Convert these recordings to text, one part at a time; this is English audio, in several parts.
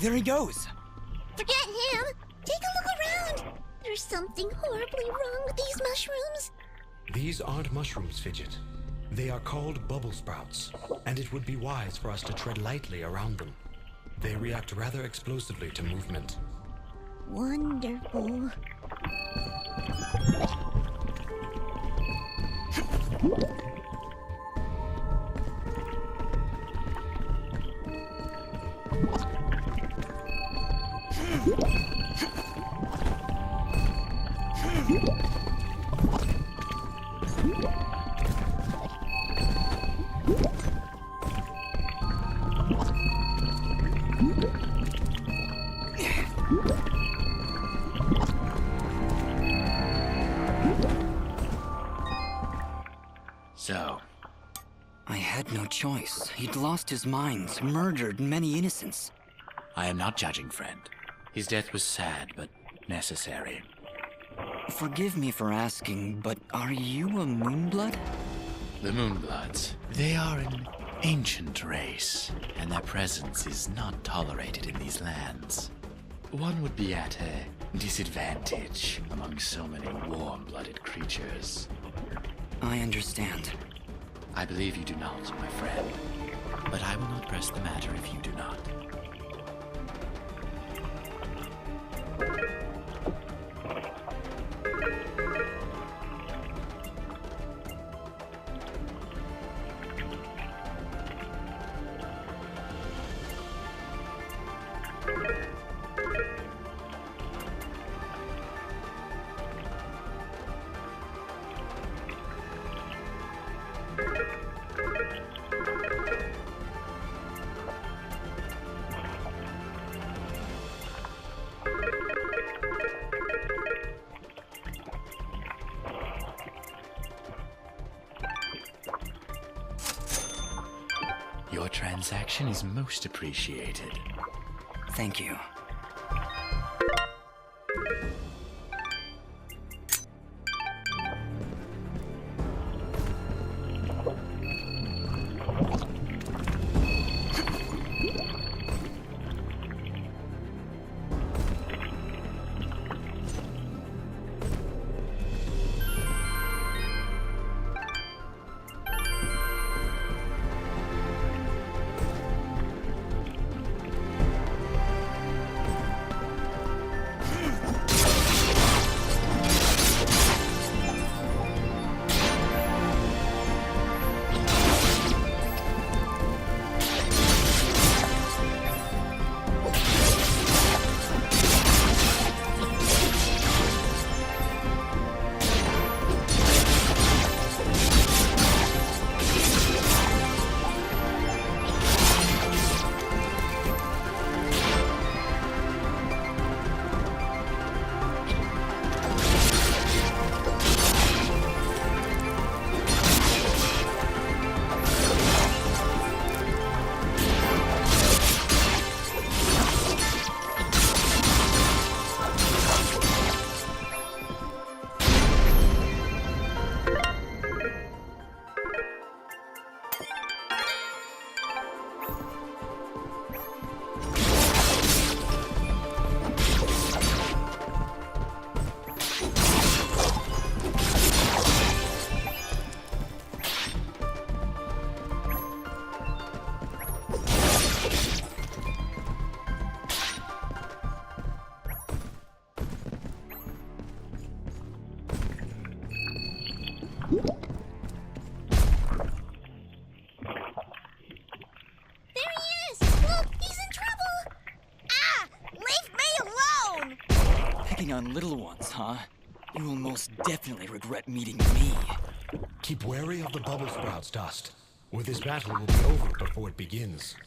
There he goes. Forget him! Take a look around! There's something horribly wrong with these mushrooms. These aren't mushrooms, Fidget. They are called bubble sprouts, and it would be wise for us to tread lightly around them. They react rather explosively to movement. Wonderful. So, I had no choice. He'd lost his mind, murdered many innocents. I am not judging, friend. His death was sad, but necessary. Forgive me for asking, but are you a Moonblood? The Moonbloods, they are an ancient race, and their presence is not tolerated in these lands. One would be at a disadvantage among so many warm-blooded creatures. I understand. I believe you do not, my friend. But I will not press the matter if you do not. Your transaction is most appreciated. Thank you. On little ones, huh? You will most definitely regret meeting me. Keep wary of the bubble sprouts, Dust. Or this battle will be over before it begins.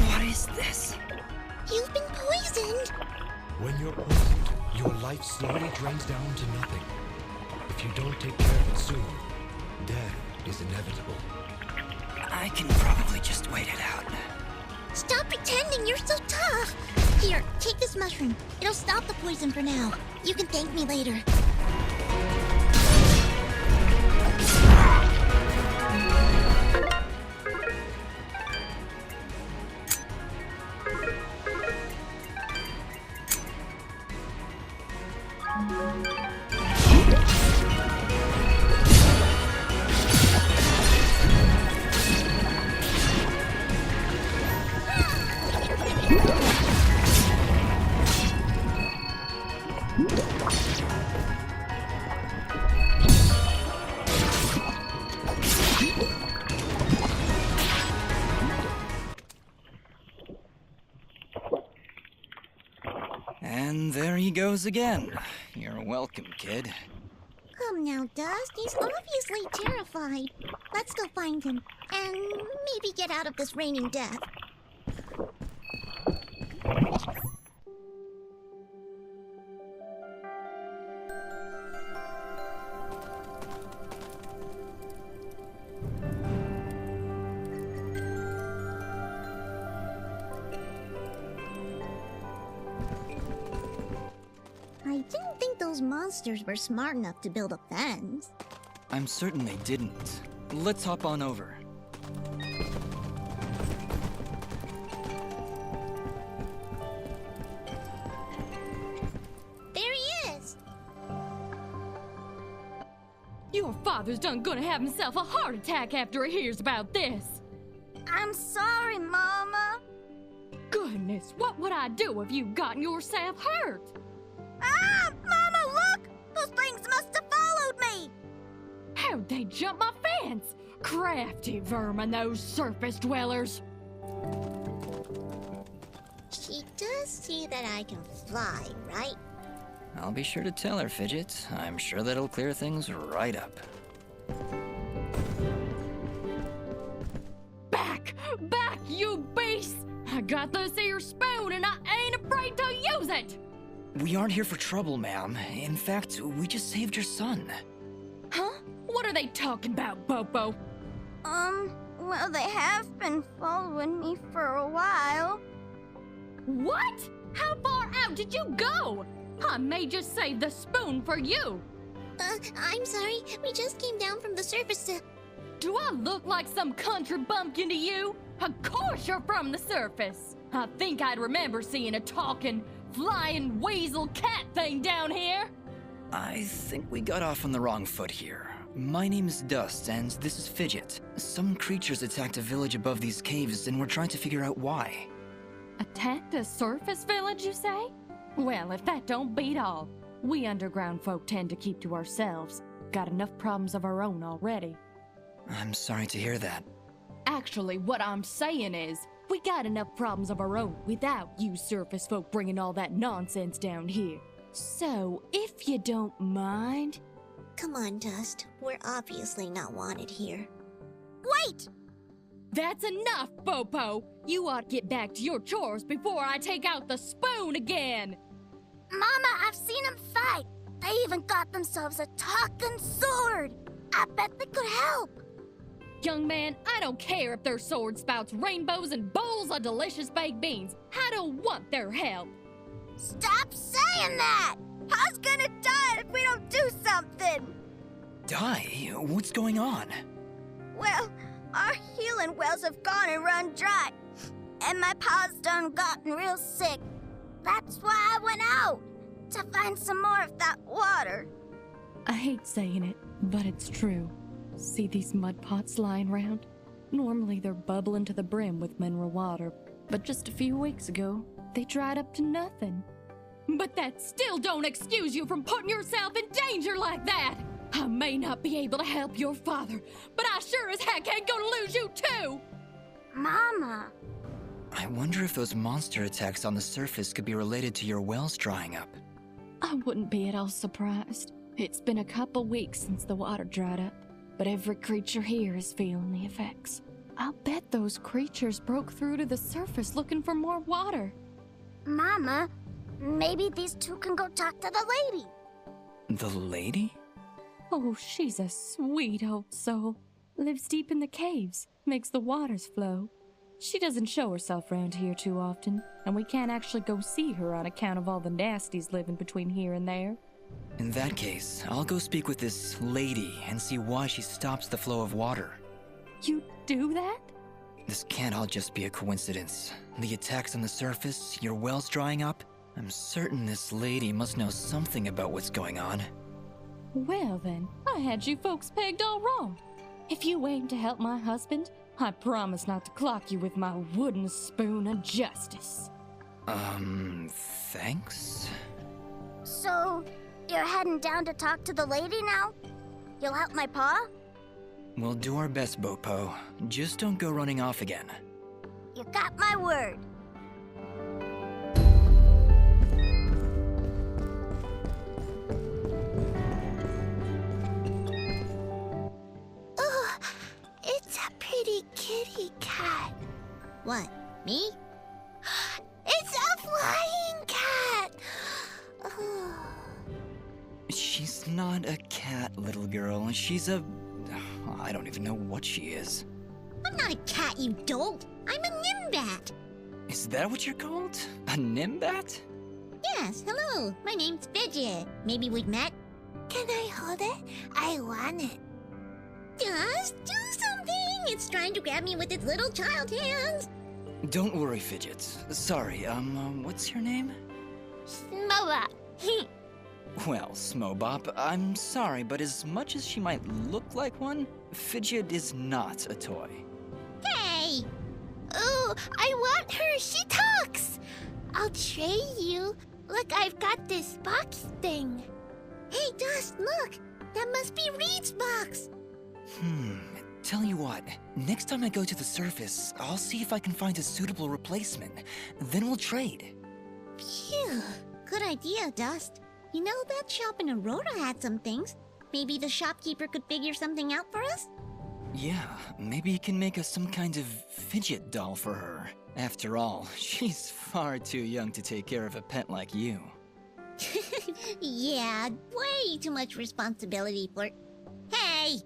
What is this? You've been poisoned. When you're poisoned, your life slowly drains down to nothing. If you don't take care of it soon, death is inevitable. I can probably just wait it out. Stop pretending you're so tough. Here, take this mushroom. It'll stop the poison for now. You can thank me later. And there he goes again. You're welcome, kid. Come now, Dust. He's obviously terrified. Let's go find him. And maybe get out of this raining death. I didn't think those monsters were smart enough to build a fence. I'm certain they didn't. Let's hop on over. There he is! Your father's done gonna have himself a heart attack after he hears about this. I'm sorry, Mama. Goodness, what would I do if you gotten yourself hurt? Ah! Mama, look! Those things must have followed me! How'd they jump my fence? Crafty vermin, those surface dwellers. She does see that I can fly, right? I'll be sure to tell her, Fidget. I'm sure that'll clear things right up. Back! Back, you beast! I got this here spoon and I ain't afraid to use it! We aren't here for trouble, ma'am. In fact, we just saved your son. Huh? What are they talking about, Bobo? Well, they have been following me for a while. What? How far out did you go? I may just save the spoon for you. I'm sorry. We just came down from the surface to... Do I look like some country bumpkin to you? Of course you're from the surface. I think I'd remember seeing a talking, flying weasel cat thing down here. I think we got off on the wrong foot here. My name's Dust, and this is Fidget. Some creatures attacked a village above these caves, and we're trying to figure out why. Attacked a surface village, you say? Well, if that don't beat all. We underground folk tend to keep to ourselves. Got enough problems of our own already. I'm sorry to hear that. Actually, what I'm saying is, we got enough problems of our own without you surface folk bringing all that nonsense down here. So, if you don't mind... Come on, Dust. We're obviously not wanted here. Wait! That's enough, Popo! You ought to get back to your chores before I take out the spoon again! Mama, I've seen them fight. They even got themselves a talking sword. I bet they could help. Young man, I don't care if their sword spouts rainbows and bowls of delicious baked beans. I don't want their help. Stop saying that! Pa's gonna die if we don't do something! Die? What's going on? Well, our healing wells have gone and run dry. And my pa's done gotten real sick. That's why I went out, to find some more of that water. I hate saying it, but it's true. See these mud pots lying around? Normally they're bubbling to the brim with mineral water, but just a few weeks ago, they dried up to nothing. But that still don't excuse you from putting yourself in danger like that! I may not be able to help your father, but I sure as heck ain't gonna lose you too! Mama. I wonder if those monster attacks on the surface could be related to your wells drying up. I wouldn't be at all surprised. It's been a couple weeks since the water dried up, but every creature here is feeling the effects. I'll bet those creatures broke through to the surface looking for more water. Mama, maybe these two can go talk to the lady. The lady? Oh, she's a sweet old soul. Lives deep in the caves, makes the waters flow. She doesn't show herself around here too often, and we can't actually go see her on account of all the nasties living between here and there. In that case, I'll go speak with this lady and see why she stops the flow of water. You do that? This can't all just be a coincidence. The attacks on the surface, your wells drying up. I'm certain this lady must know something about what's going on. Well then, I had you folks pegged all wrong. If you aim to help my husband, I promise not to clock you with my wooden spoon of justice. Thanks? So, you're heading down to talk to the lady now? You'll help my pa? We'll do our best, Bopo. Just don't go running off again. You got my word. Oh, it's a pretty kitty cat. What, me? It's a flying cat! Oh. She's not a cat, little girl. She's a... I don't even know what she is. I'm not a cat, you dolt. I'm a nimbat. Is that what you're called? A nimbat? Yes, hello. My name's Fidget. Maybe we've met? Can I hold it? I want it. Just do something. It's trying to grab me with its little child hands. Don't worry, Fidget. Sorry, what's your name? Smoba. Well, Smobop, I'm sorry, but as much as she might look like one, Fidget is not a toy. Hey! Ooh, I want her. She talks. I'll trade you. Look, I've got this box thing. Hey, Dust, look. That must be Reed's box. Tell you what, next time I go to the surface, I'll see if I can find a suitable replacement. Then we'll trade. Phew. Good idea, Dust. You know, that shop in Aurora had some things. Maybe the shopkeeper could figure something out for us? Yeah, maybe you can make us some kind of fidget doll for her. After all, she's far too young to take care of a pet like you. Yeah, way too much responsibility for... Hey!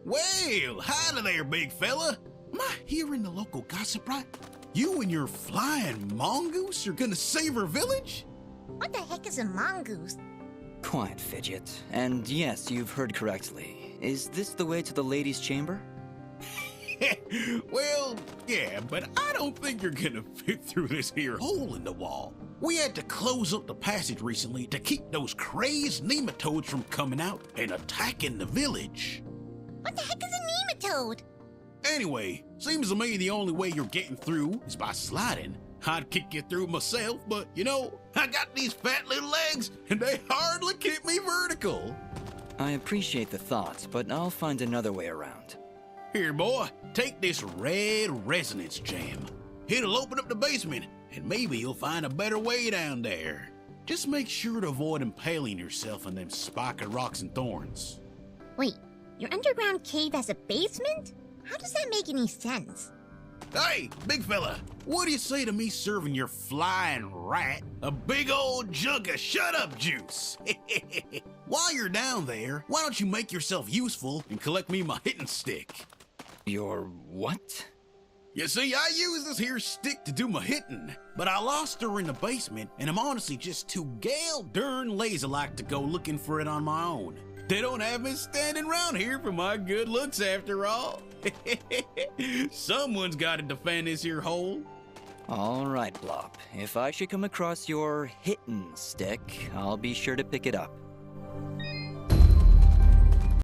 Well, hi there, big fella. Am I hearing the local gossip right? You and your flying mongoose are gonna save our village? What the heck is a mongoose? Quiet, Fidget. And yes, you've heard correctly. Is this the way to the ladies' chamber? Well, yeah, but I don't think you're gonna fit through this here hole in the wall. We had to close up the passage recently to keep those crazed nematodes from coming out and attacking the village. What the heck is a nematode? Anyway, seems to me the only way you're getting through is by sliding. I'd kick you through myself, but you know, I got these fat little legs and they hardly keep me vertical. I appreciate the thought, but I'll find another way around. Here, boy, take this red resonance gem. It'll open up the basement, and maybe you'll find a better way down there. Just make sure to avoid impaling yourself on them spiky rocks and thorns. Wait, your underground cave has a basement? How does that make any sense? Hey, big fella, what do you say to me serving your flying rat a big old jug of shut-up juice? While you're down there, why don't you make yourself useful and collect me my hitting stick? Your what? You see, I use this here stick to do my hitting, but I lost her in the basement, and I'm honestly just too gal darn lazy-like to go looking for it on my own. They don't have me standing around here for my good looks after all. Someone's got to defend this here hole. All right, Blop. If I should come across your hittin' stick, I'll be sure to pick it up.